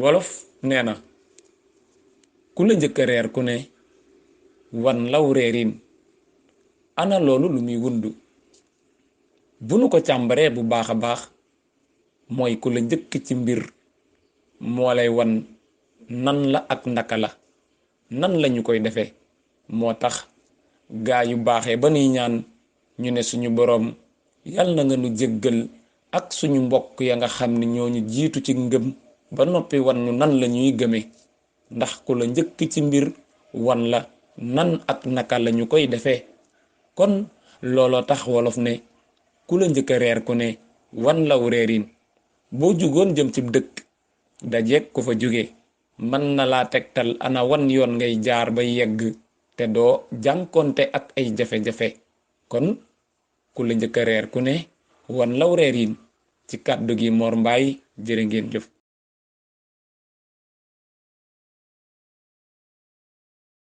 wolof nee na ku la njëkk a reer ku ne wan law reerin. ana loolu lu muy wundu bu nu ko càmbaree bu baax a baax mooy ku la njëkk ci mbir moo lay wan nan la ak ndaka la nan lañu koy defee. moo tax gaa yu baaxee ba nuy ñaan ñu ne suñu boroom yal na nga nu jéggal ak suñu mbokk ya nga xam ne ñooñu jiitu ci ngëm ba noppi wan ñu nan la ñuy gëme, ndax ku la njëkk ci mbir wan la nan ak naka lañu koy defee. kon looloo tax wolof ne ku la njëkk a reer ku ne wan law reerin. boo jugoon jëm ci dëkk dajeek ku fa jóge mën na laa tegtal ana wan yoon ngay jaar ba yegg te doo jànkonte ak ay jafe-jafe. kon ku la njëkk a reer ku ne wan law reerin. ci kàddu gi Mor Mbaye jërë ngeen jëf.